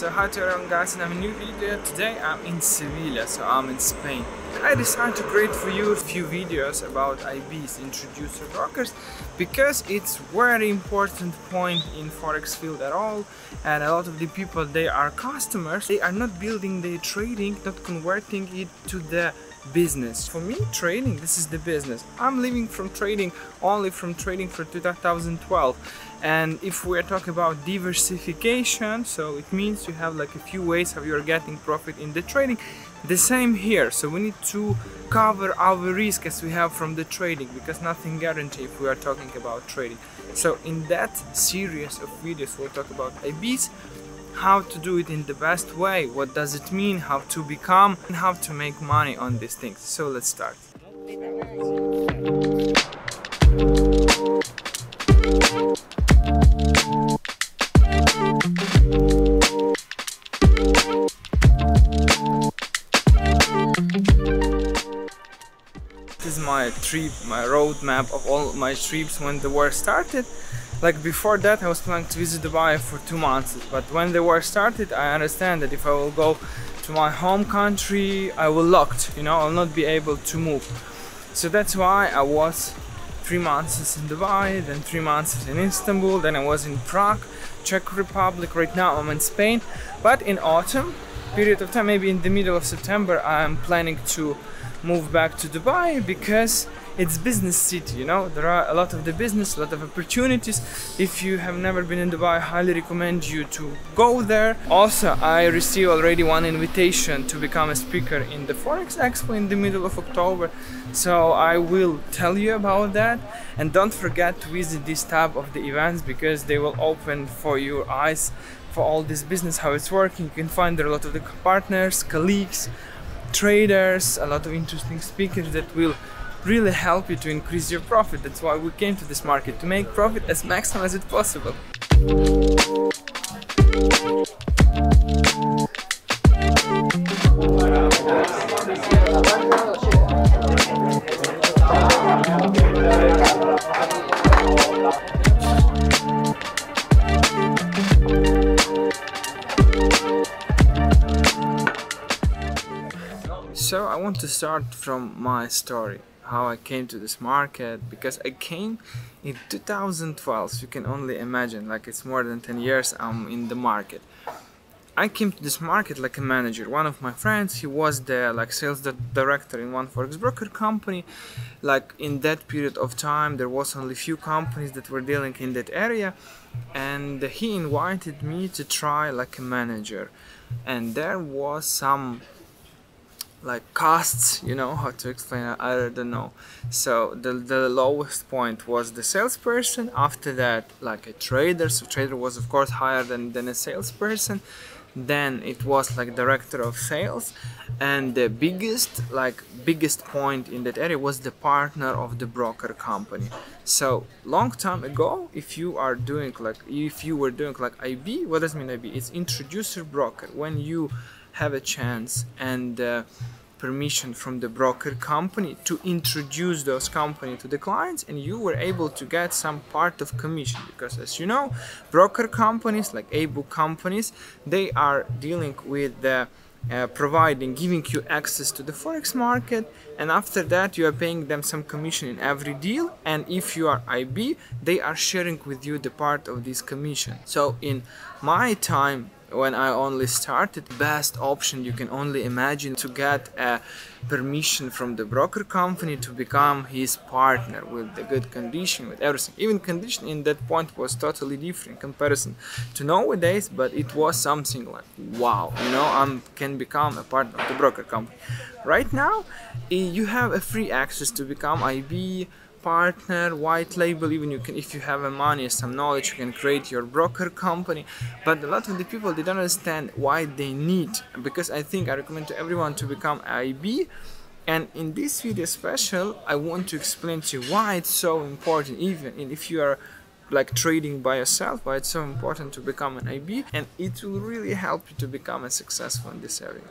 So hi to everyone guys, and I'm a new video. Today I'm in Sevilla, so I'm in Spain. I decided to create for you a few videos about IBs, introducer brokers, because it's very important point in Forex field at all, and a lot of the people, they are customers, they are not building their trading, not converting it to the business. For me, trading, this is the business. I'm living from trading, only from trading for 2012. And if we're talking about diversification, so it means you have like a few ways how you're getting profit in the trading. The same here, so we need to cover our risk as we have from the trading, because nothing guaranteed if we are talking about trading. So in that series of videos we'll talk about IBs, how to do it in the best way, what does it mean, how to become, and how to make money on these things. So let's start. This is my trip, my roadmap of all my trips when the war started. Like before that I was planning to visit Dubai for 2 months, but when the war started I understand that if I will go to my home country I will locked, I'll not be able to move. So that's why I was 3 months in Dubai, then 3 months in Istanbul, then I was in Prague, Czech Republic, right now I'm in Spain. But in autumn period of time, maybe in the middle of September, I'm planning to move back to Dubai, because it's business city, there are a lot of the business, a lot of opportunities. If you have never been in Dubai, I highly recommend you to go there. Also, I received already one invitation to become a speaker in the Forex Expo in the middle of October, so I will tell you about that. And don't forget to visit this tab of the events, because they will open for your eyes for all this business, how it's working. You can find there a lot of the partners, colleagues, traders, a lot of interesting speakers that will really help you to increase your profit. That's why we came to this market, to make profit as maximum as it's possible. So I want to start from my story, how I came to this market, because I came in 2012. So you can only imagine, like it's more than 10 years I'm in the market. I came to this market like a manager. One of my friends, he was the sales director in one Forex broker company. Like in that period of time there was only few companies that were dealing in that area, and he invited me to try like a manager. And there was some costs, how to explain it, I don't know. So the lowest point was the salesperson. After that, like a trader, so trader was of course higher than a salesperson. Then it was like director of sales, and the biggest point in that area was the partner of the broker company. So long time ago, if you were doing like IB, what does it mean IB? It's introducer broker. When you have a chance and permission from the broker company to introduce those company to the clients, and you were able to get some part of commission, because as you know, broker companies like ebook companies, they are dealing with the giving you access to the Forex market, and after that you are paying them some commission in every deal, and if you are IB, they are sharing with you the part of this commission. So in my time, when I only started, best option you can only imagine to get a permission from the broker company to become his partner, with the good condition, with everything. Even condition in that point was totally different in comparison to nowadays, but it was something like wow, I can become a partner of the broker company. Right now you have a free access to become IB, partner, white label. Even you can, if you have money, some knowledge, you can create your broker company. But a lot of the people, they don't understand why they need, because I recommend to everyone to become IB. And in this video special, I want to explain to you why it's so important, even if you are like trading by yourself, why it's so important to become an IB, and it will really help you to become a successful in this area.